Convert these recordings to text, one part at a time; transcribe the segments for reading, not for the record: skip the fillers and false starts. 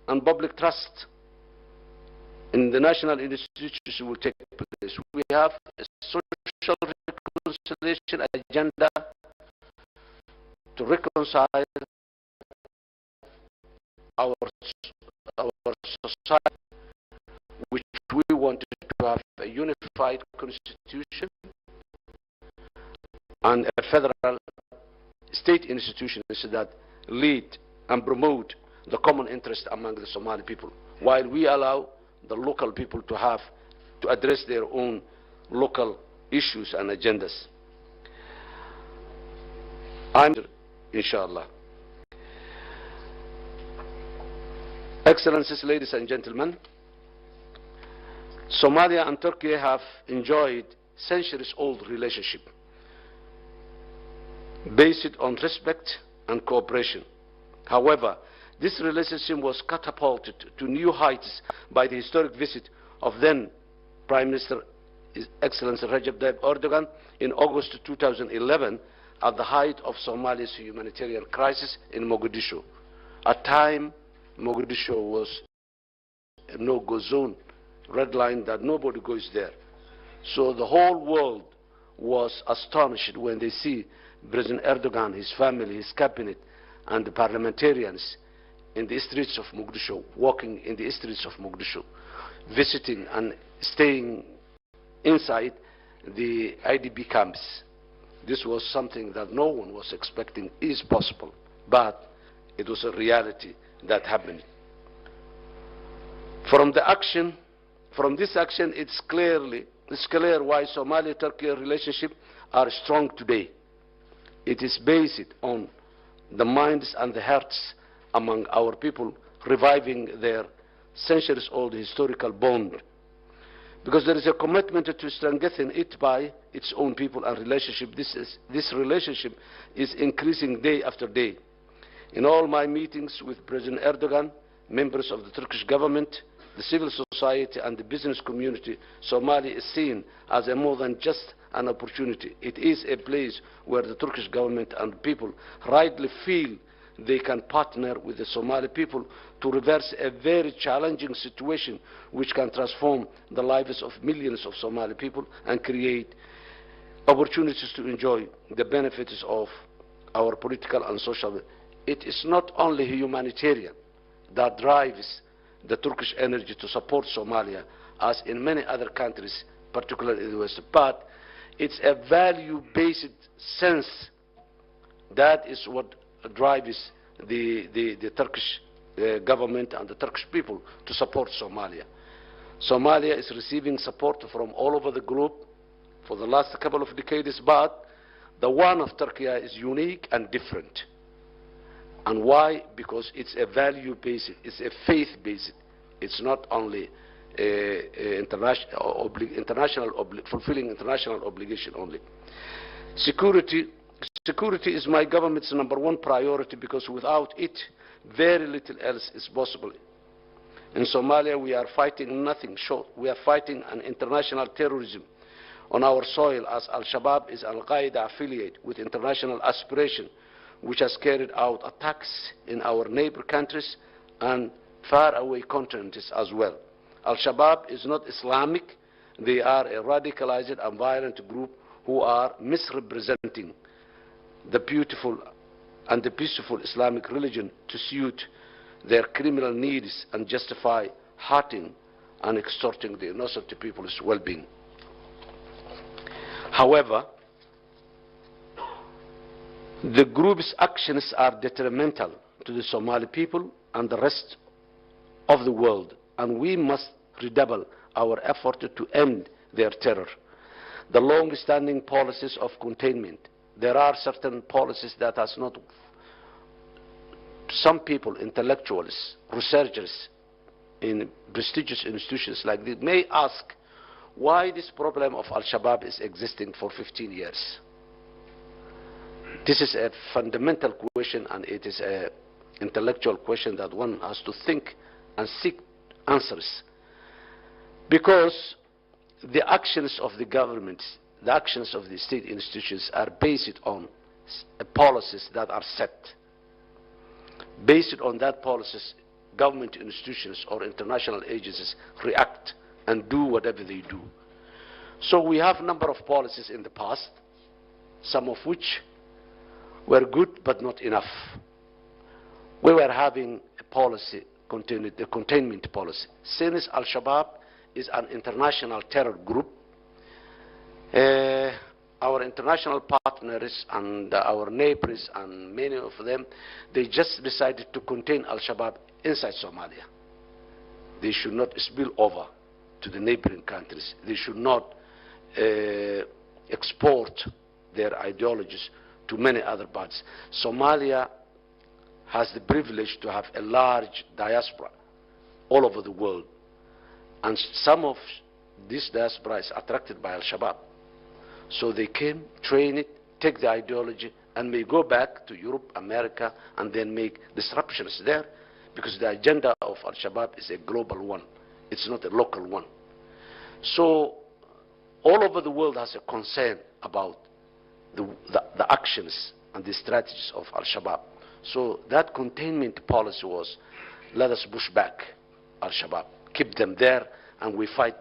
and public trust in the national institutions will take place. We have a social reconciliation agenda to reconcile our society, which we wanted to have a unified constitution and a federal state institutions that lead and promote the common interest among the Somali people, while we allow the local people to address their own local issues and agendas. Inshallah. Excellencies, ladies and gentlemen, Somalia and Turkey have enjoyed centuries-old relationship based on respect and cooperation. However, this relationship was catapulted to new heights by the historic visit of then Prime Minister His Excellency Recep Tayyip Erdogan in August 2011 at the height of Somalia's humanitarian crisis in Mogadishu. At time, Mogadishu was a no-go zone, red line that nobody goes there. So the whole world was astonished when they see President Erdogan, his family, his cabinet, and the parliamentarians in the streets of Mogadishu, walking in the streets of Mogadishu, visiting and staying inside the IDP camps. This was something that no one was expecting is possible, but it was a reality that happened. From this action, it's clear why Somali-Turkey relationship are strong today. It is based on the minds and the hearts among our people, reviving their centuries-old historical bond. Because there is a commitment to strengthen it by its own people and relationship. This relationship is increasing day after day. In all my meetings with President Erdogan, members of the Turkish government, the civil society and the business community, Somalia is seen as a more than just an opportunity. It is a place where the Turkish government and people rightly feel they can partner with the Somali people to reverse a very challenging situation which can transform the lives of millions of Somali people and create opportunities to enjoy the benefits of our political and social. It is not only humanitarian that drives the Turkish energy to support Somalia, as in many other countries, particularly in the West, but it's a value-based sense. That is what drives the Turkish government and the Turkish people to support Somalia. Somalia is receiving support from all over the globe for the last couple of decades, but the one of Turkey is unique and different. And why? Because it's a value-based, it's a faith-based. It's not only fulfilling international obligation only. Security is my government's #1 priority, because without it, very little else is possible. In Somalia, we are fighting nothing short. We are fighting an international terrorism on our soil, as Al-Shabaab is Al-Qaeda affiliate with international aspiration, which has carried out attacks in our neighbor countries and faraway continents as well. Al-Shabaab is not Islamic. They are a radicalized and violent group who are misrepresenting the beautiful and the peaceful Islamic religion to suit their criminal needs and justify hurting and extorting the innocent people's well-being. However, the group's actions are detrimental to the Somali people and the rest of the world, and we must redouble our effort to end their terror. The long-standing policies of containment. There are certain policies that has not. Some people, intellectuals, researchers in prestigious institutions like this may ask why this problem of Al-Shabaab is existing for 15 years. This is a fundamental question, and it is an intellectual question that one has to think and seek answers. Because the actions of the government, the actions of the state institutions are based on policies that are set. Based on that policies, government institutions or international agencies react and do whatever they do. So we have a number of policies in the past, some of which were good but not enough. We were having a policy, the containment policy. Since Al-Shabaab is an international terror group, our international partners and our neighbors and many of them, they just decided to contain Al-Shabaab inside Somalia. They should not spill over to the neighboring countries. They should not export their ideologies to many other parts. Somalia has the privilege to have a large diaspora all over the world. And some of this diaspora is attracted by Al-Shabaab. So they came, train it, take the ideology, and may go back to Europe, America, and then make disruptions there, because the agenda of Al-Shabaab is a global one. It's not a local one. So all over the world has a concern about the actions and the strategies of Al-Shabaab. So that containment policy was, let us push back Al-Shabaab, keep them there, and we fight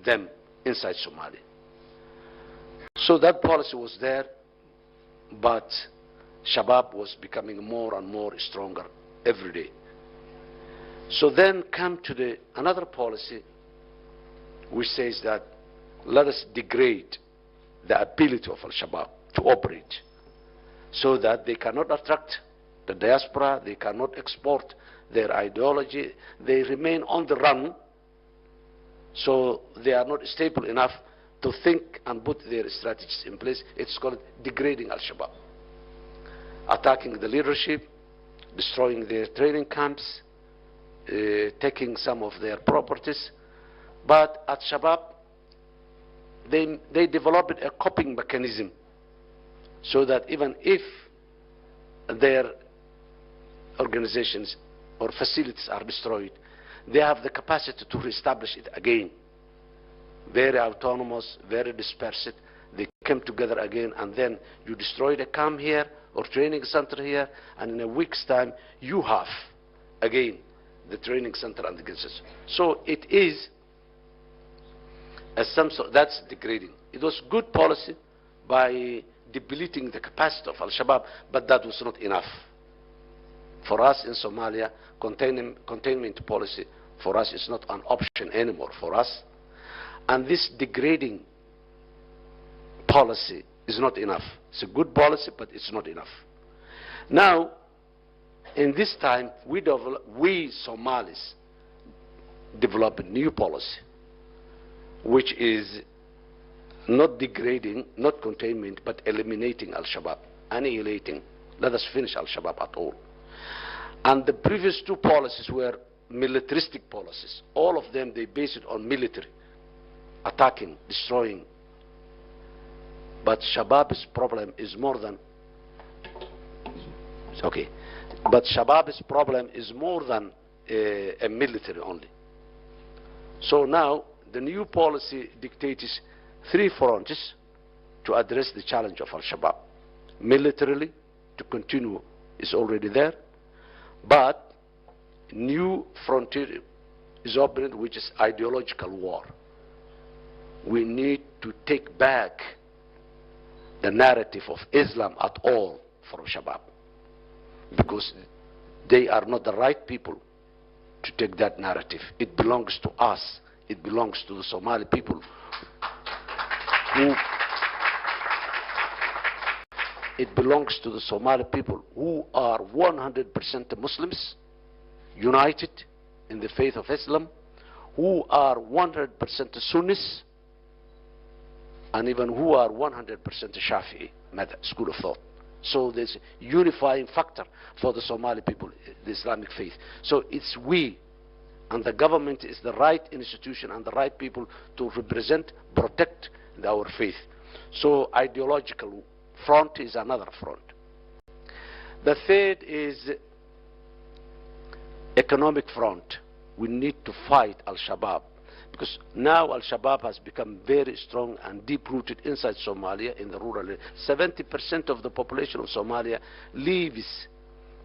them inside Somalia. So that policy was there, but Shabaab was becoming more and more stronger every day. So then come to another policy which says that let us degrade the ability of Al-Shabaab to operate so that they cannot attract the diaspora, they cannot export their ideology, they remain on the run, so they are not stable enough to think and put their strategies in place. It's called degrading Al-Shabaab. Attacking the leadership, destroying their training camps, taking some of their properties. But at Shabaab, they developed a coping mechanism so that even if their organizations or facilities are destroyed, they have the capacity to reestablish it again. Very autonomous, very dispersed. They come together again, and then you destroy the camp here or training center here, and in a week's time you have again the training center and the guns. So it is that's degrading. It was good policy by depleting the capacity of Al-Shabaab, but that was not enough. For us in Somalia, containment policy for us is not an option anymore for us. And this degrading policy is not enough. It's a good policy, but it's not enough. Now, in this time, we Somalis develop a new policy, which is not degrading, not containment, but eliminating Al-Shabaab, annihilating. Let us finish Al-Shabaab at all. And the previous two policies were militaristic policies. All of them, they based it on military, attacking, destroying. But Shabaab's problem is more than, okay, but Shabaab's problem is more than a military only. So now, the new policy dictates three fronts to address the challenge of Al-Shabaab. Militarily, to continue, is already there, but new frontier is opened, which is ideological war. We need to take back the narrative of Islam at all from Shabaab, because they are not the right people to take that narrative. It belongs to us. It belongs to the Somali people who are 100% Muslims, united in the faith of Islam, who are 100% Sunnis, and even who are 100% Shafi'i school of thought. So there's a unifying factor for the Somali people, the Islamic faith. So it's we, and the government is the right institution and the right people to represent, protect our faith. So ideological front is another front. The third is economic front. We need to fight Al-Shabaab, because now Al-Shabaab has become very strong and deep-rooted inside Somalia in the rural area. 70% of the population of Somalia lives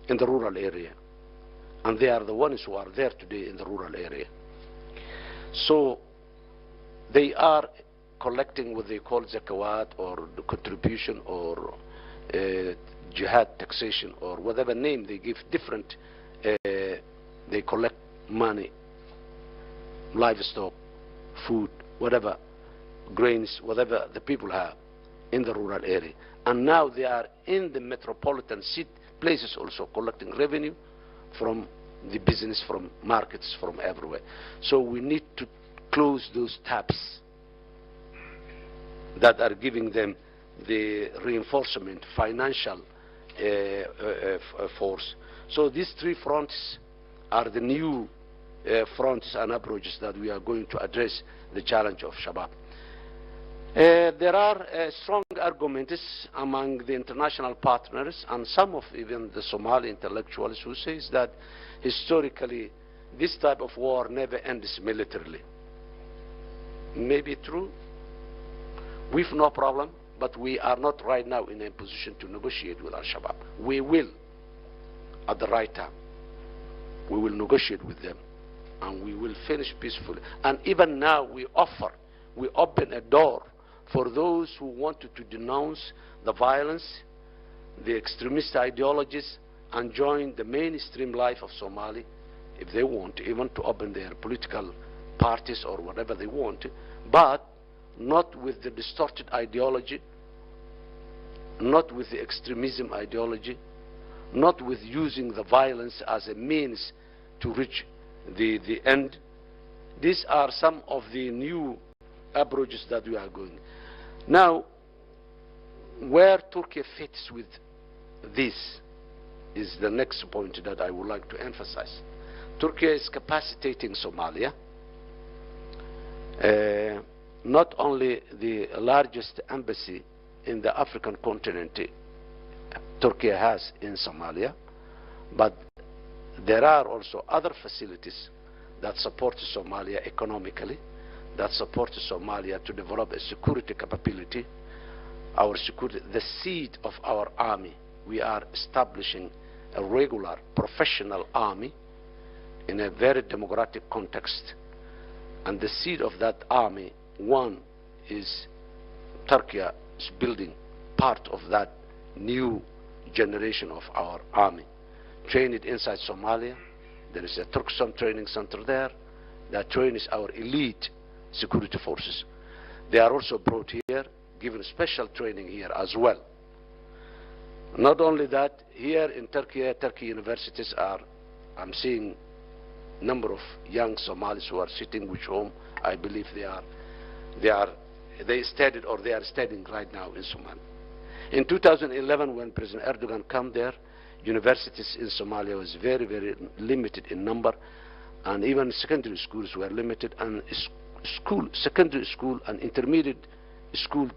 in the rural area. And they are the ones who are there today in the rural area. So they are collecting what they call zakawat, or the contribution, or jihad taxation, or whatever name they give different. They collect money, livestock, food, whatever, grains, whatever the people have in the rural area. And now they are in the metropolitan places also collecting revenue from the business, from markets, from everywhere. So we need to close those taps that are giving them the reinforcement, financial force. So these three fronts are the new fronts and approaches that we are going to address the challenge of Shabab. There are strong arguments among the international partners and some of even the Somali intellectuals who says that historically this type of war never ends militarily. Maybe true. We've no problem, but we are not right now in a position to negotiate with Al-Shabaab. We will, at the right time, we will negotiate with them, and we will finish peacefully. And even now we open a door for those who wanted to denounce the violence, the extremist ideologies, and join the mainstream life of Somali, if they want, even to open their political parties or whatever they want, but not with the distorted ideology, not with the extremism ideology, not with using the violence as a means to reach the end. These are some of the new approaches that we are going. Now, where Turkey fits with this is the next point that I would like to emphasize. Turkey is capacitating Somalia. Not only the largest embassy in the African continent Turkey has in Somalia, but there are also other facilities that support Somalia economically, that support Somalia to develop a security capability, our security, the seed of our army. We are establishing a regular professional army in a very democratic context. And the seed of that army, one is Turkey is building part of that new generation of our army. Trained inside Somalia. There is a Turkson training center there that trains our elite security forces. They are also brought here, given special training here as well. Not only that, here in Turkey universities are, I'm seeing number of young Somalis who are sitting, which home I believe they studied or they are studying right now in Somalia. In 2011, when President Erdogan came there, universities in Somalia was very, very limited in number, and even secondary schools were limited, and secondary school and intermediate school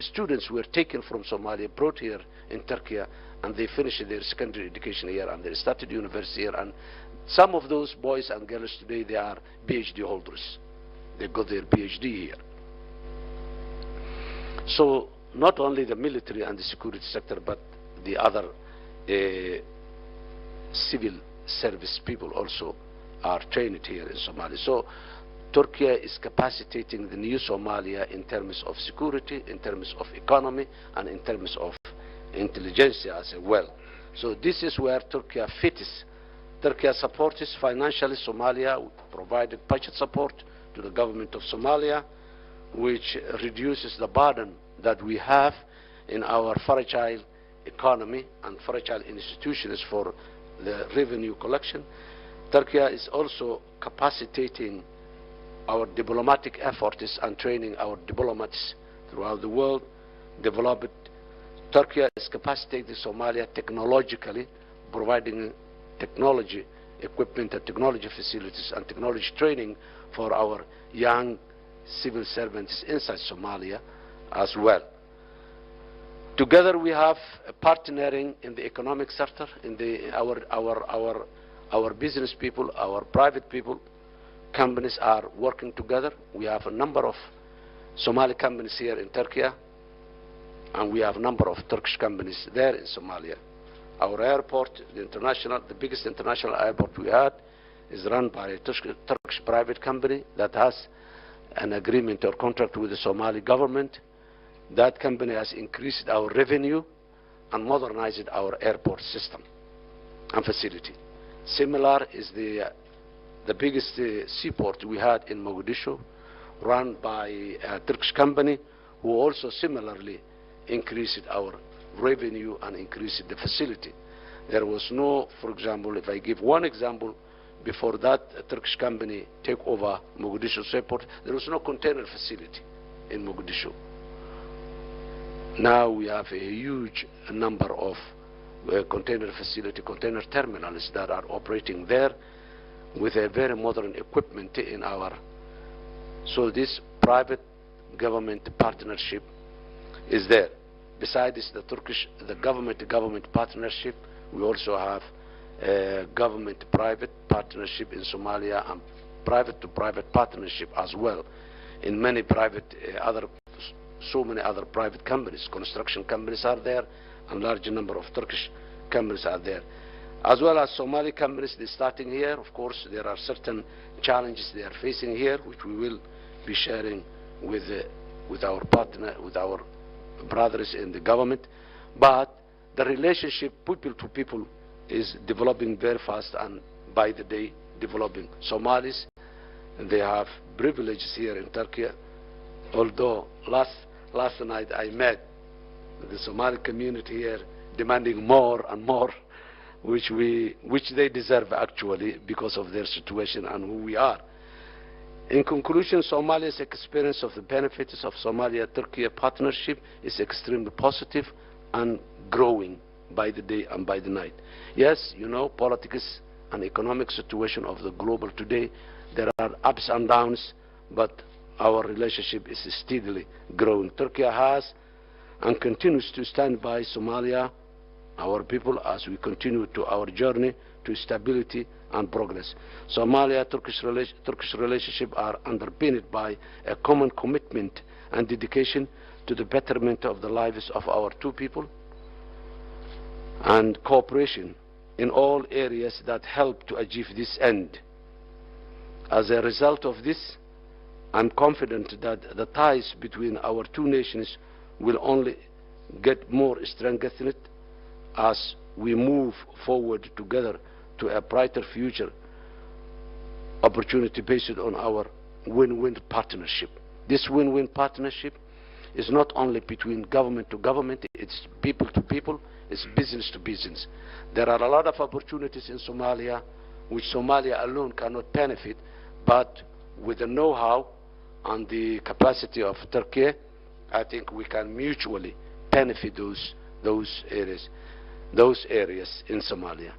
students were taken from Somalia, brought here in Turkey, and they finished their secondary education here, and they started university here, and some of those boys and girls today, they are PhD holders. They got their PhD here. So not only the military and the security sector, but the other civil service people also are trained here in Somalia. So Turkey is capacitating the new Somalia in terms of security, in terms of economy, and in terms of intelligence as well. So this is where Turkey fits. Turkey supports financially Somalia, provided budget support to the government of Somalia, which reduces the burden that we have in our fragile economy and fragile institutions for the revenue collection. Turkey is also capacitating our diplomatic efforts and training our diplomats throughout the world. Turkey is capacitating Somalia technologically, providing technology equipment and technology facilities and technology training for our young civil servants inside Somalia as well. Together we have partnering in the economic sector, in our business people, our private people, companies are working together. We have a number of Somali companies here in Turkey, and we have a number of Turkish companies there in Somalia Our airport, the biggest international airport we had, is run by a Turkish private company that has an agreement or contract with the Somali government. That company has increased our revenue and modernized our airport system and facility. Similar is the biggest seaport we had in Mogadishu, run by a Turkish company, who also similarly increased our revenue and increased the facility. There was no, for example, if I give one example, before that Turkish company take over Mogadishu seaport, there was no container facility in Mogadishu. Now we have a huge number of container terminals that are operating there with a very modern equipment in our. So this private government partnership is there. Besides the government partnership, we also have a government-private partnership in Somalia and private-to-private partnership as well in many so many other private companies. Construction companies are there, and large number of Turkish companies are there. As well as Somali companies, they're starting here. Of course, there are certain challenges they are facing here, which we will be sharing with our brothers in the government. But the relationship people to people is developing very fast, and by the day developing. Somalis, they have privileges here in Turkey. Although last night I met the Somali community here demanding more and more, which they deserve actually because of their situation and who we are. In conclusion, Somalia's experience of the benefits of Somalia-Turkey partnership is extremely positive and growing by the day and by the night. Yes, you know, politics and economic situation of the global today, there are ups and downs, but our relationship is steadily growing. Turkey has and continues to stand by Somalia, our people, as we continue to our journey to stability and progress. Somalia-Turkish relationship are underpinned by a common commitment and dedication to the betterment of the lives of our two people, and cooperation in all areas that help to achieve this end. As a result of this, I'm confident that the ties between our two nations will only get more strengthened as we move forward together to a brighter future opportunity based on our win-win partnership. This win-win partnership is not only between government to government, it's people to people, it's business to business. There are a lot of opportunities in Somalia which Somalia alone cannot benefit, but with the know-how and the capacity of Turkey, I think we can mutually benefit those areas in Somalia.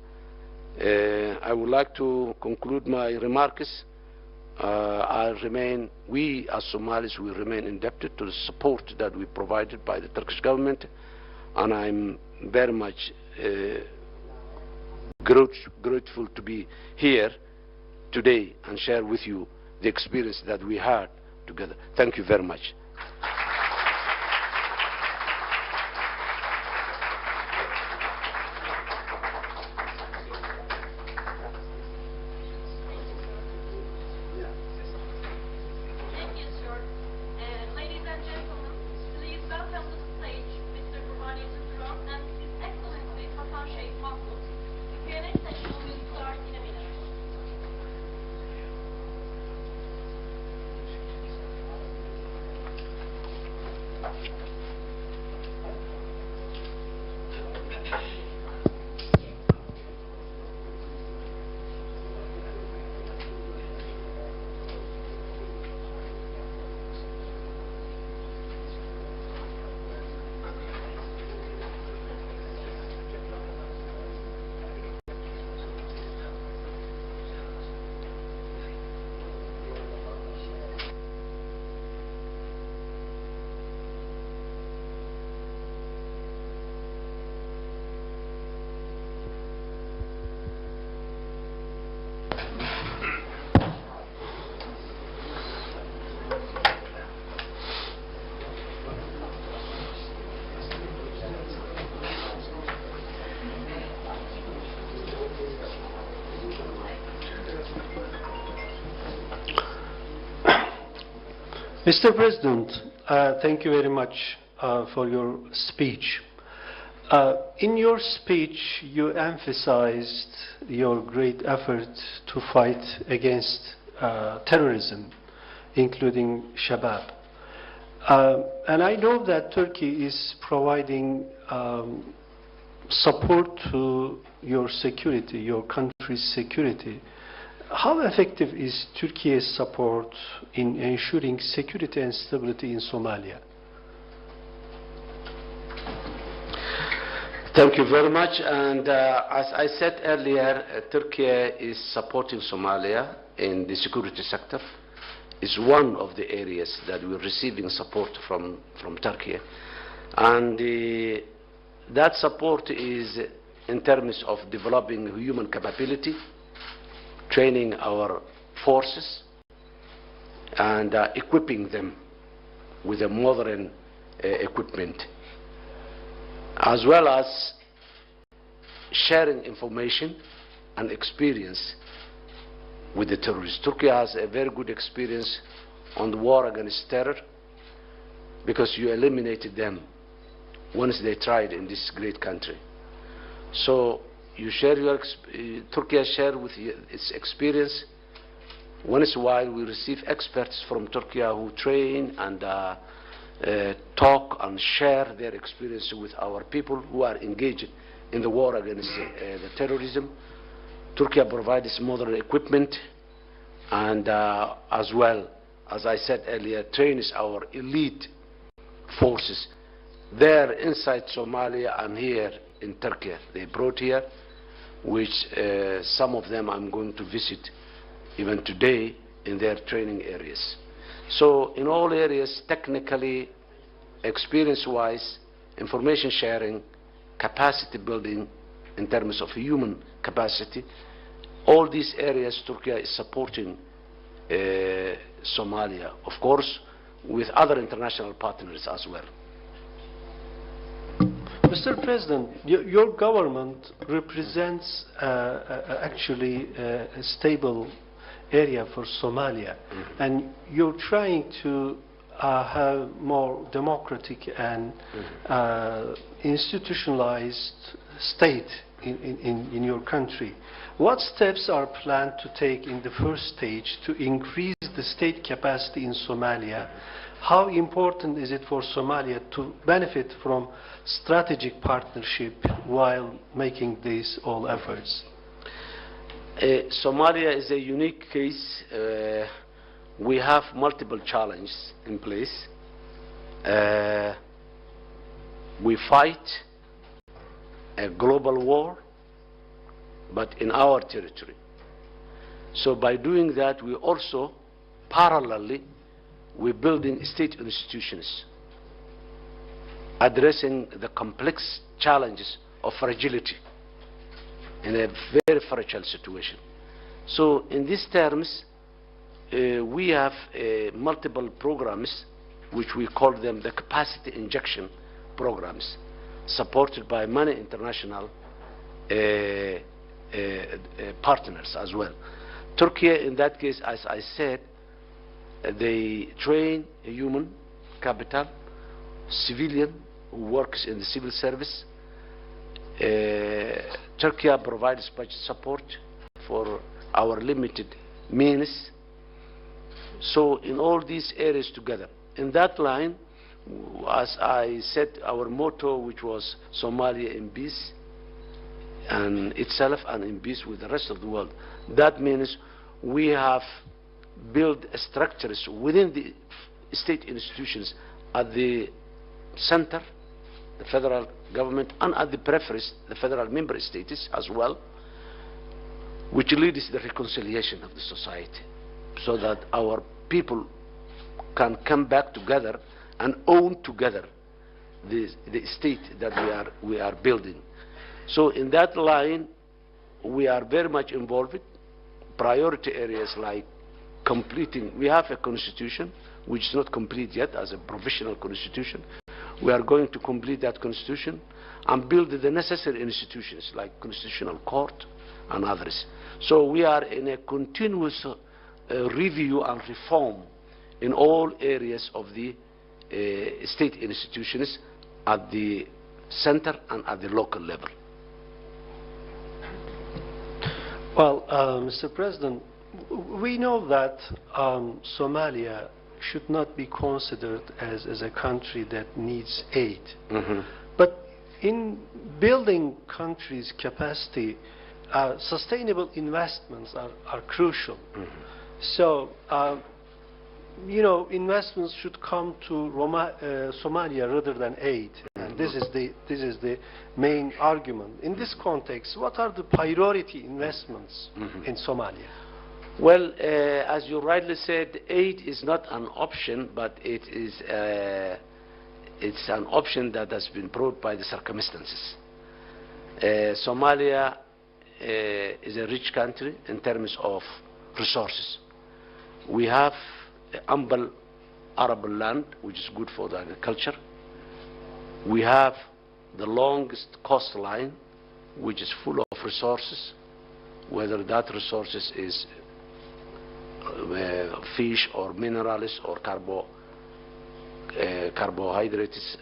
I would like to conclude my remarks. We as Somalis will remain indebted to the support that we provided by the Turkish government, and I'm very much grateful to be here today and share with you the experience that we had together. Thank you very much. Mr. President, thank you very much for your speech. In your speech, you emphasized your great effort to fight against terrorism, including Shabab. And I know that Turkey is providing support to your security, your country's security. How effective is Turkey's support in ensuring security and stability in Somalia? Thank you very much. And as I said earlier, Turkey is supporting Somalia in the security sector. It's one of the areas that we're receiving support from Turkey. And that support is in terms of developing human capability, training our forces, and equipping them with a modern equipment, as well as sharing information and experience with the terrorists. Turkey has a very good experience on the war against terror because you eliminated them once they tried in this great country. So you share your Turkey has shared with its experience. Once in a while we receive experts from Turkey who train and talk and share their experience with our people who are engaged in the war against the terrorism. Turkey provides modern equipment and as well, as I said earlier, trains our elite forces there inside Somalia and here in Turkey. They brought here, which some of them I'm going to visit even today in their training areas. So in all areas, technically, experience-wise, information sharing, capacity building in terms of human capacity, all these areas Turkey is supporting Somalia, of course, with other international partners as well. Mr. President, your government represents actually a stable area for Somalia, and you're trying to have more democratic and institutionalized state in your country. What steps are planned to take in the first stage to increase the state capacity in Somalia? How important is it for Somalia to benefit from strategic partnership while making these all efforts? Somalia is a unique case. We have multiple challenges in place. We fight a global war, but in our territory. So by doing that, we also parallelly we're building state institutions, addressing the complex challenges of fragility in a very fragile situation. So in these terms, we have multiple programs, which we call them the capacity injection programs, supported by many international partners as well. Turkey, in that case, as I said, they train a human capital, civilian who works in the civil service. Turkey provides budget support for our limited means. So in all these areas together, in that line, as I said, our motto, which was Somalia in peace and itself and in peace with the rest of the world, that means we have built structures within the state institutions at the center, the federal government, and at the peripheries, the federal member states as well, which leads to the reconciliation of the society, so that our people can come back together and own together the state that we are building. So in that line, we are very much involved with priority areas like completing. We have a constitution which is not complete yet as a provisional constitution. We are going to complete that constitution and build the necessary institutions like constitutional court and others. So we are in a continuous review and reform in all areas of the state institutions at the center and at the local level. Well, Mr. President, we know that Somalia should not be considered as a country that needs aid. But in building countries' capacity, sustainable investments are crucial. So, you know, investments should come to Somalia rather than aid. And this is the main argument. In this context, what are the priority investments in Somalia? Well, as you rightly said, aid is not an option, but it's an option that has been brought by the circumstances. Somalia is a rich country in terms of resources. We have ample arable land, which is good for the agriculture. We have the longest coastline, which is full of resources, whether that resources is fish or minerals or carbohydrates.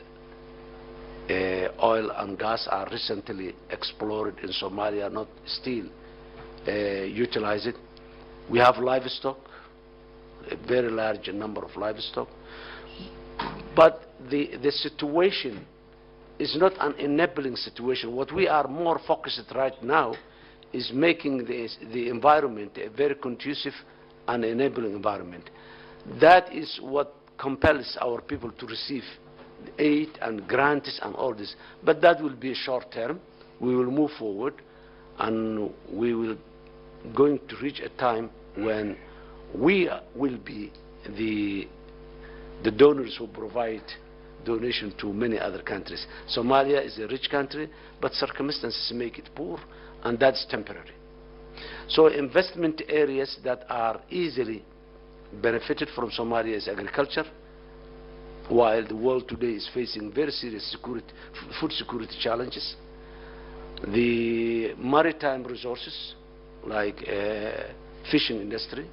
Oil and gas are recently explored in Somalia, not still utilized. We have livestock, a very large number of livestock. But the situation is not an enabling situation. What we are more focused right now is making the environment a very conducive and enabling environment. That is what compels our people to receive aid and grants and all this. But that will be short term. We will move forward, and we will going to reach a time when we will be the donors who provide donation to many other countries. Somalia is a rich country, but circumstances make it poor, and that's temporary. So investment areas that are easily benefited from Somalia is agriculture, while the world today is facing very serious food security challenges. The maritime resources, like fishing industry,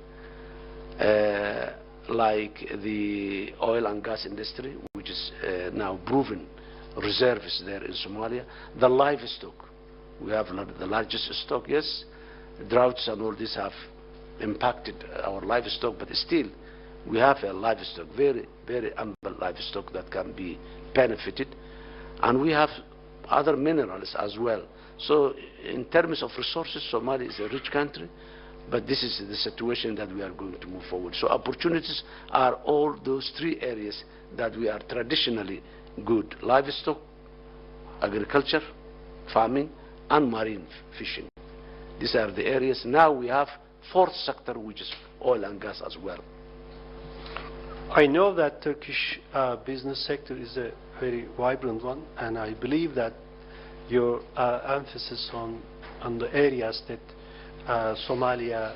like the oil and gas industry, which is now proven reserves there in Somalia. The livestock, we have the largest stock, yes. Droughts and all this have impacted our livestock, but still we have a livestock, very, very ample livestock that can be benefited. And we have other minerals as well. So in terms of resources, Somalia is a rich country, but this is the situation that we are going to move forward. So opportunities are all those three areas that we are traditionally good: livestock, agriculture, farming, and marine fishing. These are the areas. Now we have fourth sector, which is oil and gas as well. I know that Turkish business sector is a very vibrant one, and I believe that your emphasis on the areas that Somalia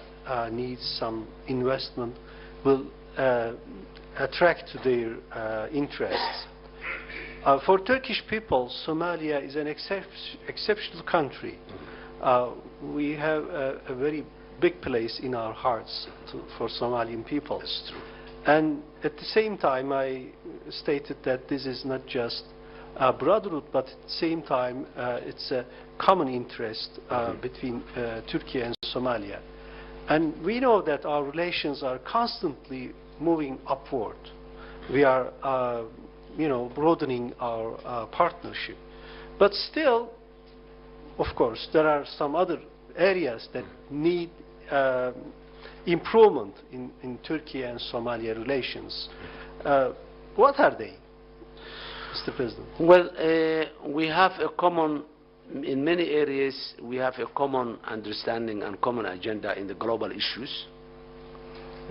needs some investment will attract to their interests. For Turkish people, Somalia is an exceptional country. We have a very big place in our hearts for Somalian people. That's true. And at the same time, I stated that this is not just a brotherhood, but at the same time, it's a common interest between Turkey and Somalia. And we know that our relations are constantly moving upward. We are, you know, broadening our partnership. But still, of course, there are some other areas that need improvement in Turkey and Somalia relations. What are they, Mr. President? Well, we have a common, in many areas, we have a common understanding and common agenda in the global issues,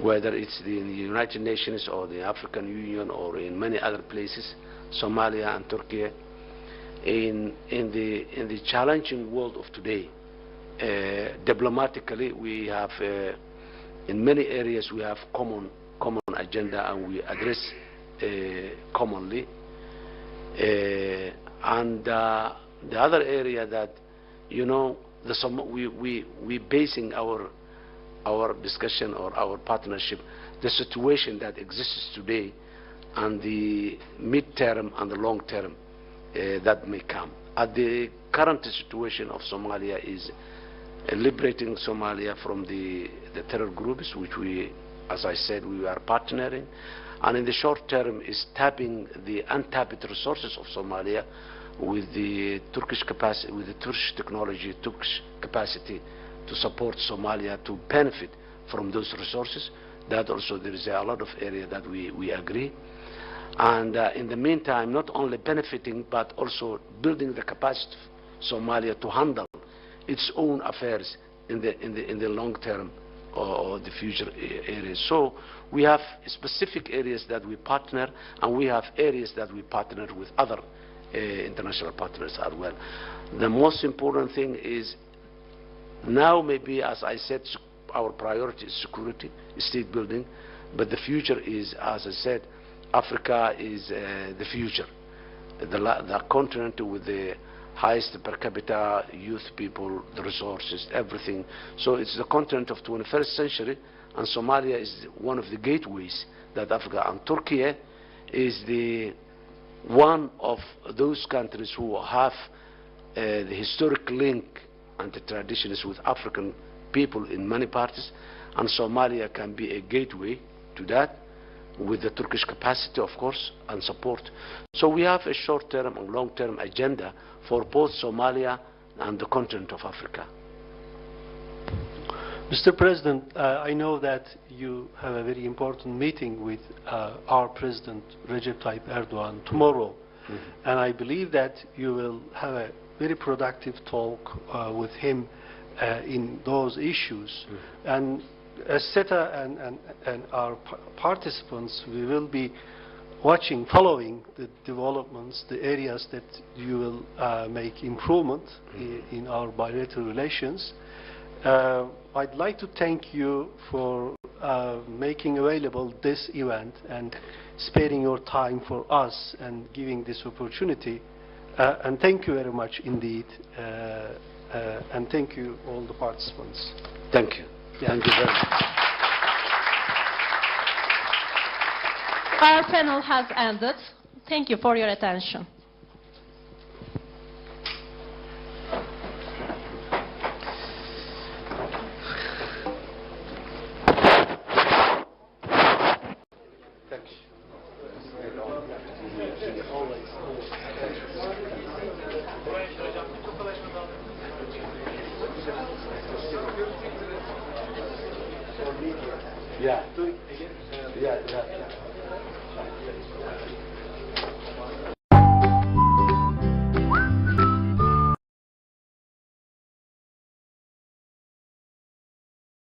whether it's in the United Nations or the African Union or in many other places, Somalia and Turkey. In the challenging world of today, diplomatically, we have in many areas we have common agenda, and we address commonly. And the other area that, you know, we basing our discussion or our partnership, the situation that exists today and the mid-term and the long-term that may come. The current situation of Somalia is liberating Somalia from the terror groups, which we, as I said, we are partnering, and in the short term is tapping the untapped resources of Somalia with the Turkish capacity, with the Turkish technology, Turkish capacity to support Somalia to benefit from those resources. That also there is a lot of area that we agree. And in the meantime, not only benefiting, but also building the capacity of Somalia to handle its own affairs in the long term or the future areas. So we have specific areas that we partner, and we have areas that we partner with other international partners as well. The most important thing is now, maybe, as I said, our priority is security, state building, but the future is, as I said, Africa is the future, the continent with the highest per capita youth people, the resources, everything. So it's the continent of 21st century, and Somalia is one of the gateways that Africa, and Turkey is the one of those countries who have the historic link and the traditions with African people in many parts, and Somalia can be a gateway to that, with the Turkish capacity, of course, and support. So we have a short-term and long-term agenda for both Somalia and the continent of Africa. Mr. President, I know that you have a very important meeting with our President Recep Tayyip Erdogan tomorrow, and I believe that you will have a very productive talk with him in those issues. And as Seta and our participants, we will be watching, following the developments, the areas that you will make improvement in our bilateral relations. I'd like to thank you for making available this event and sparing your time for us and giving this opportunity. And thank you very much indeed. And thank you all the participants. Thank you. Yeah. Thank you very much. Our panel has ended. Thank you for your attention. Yeah.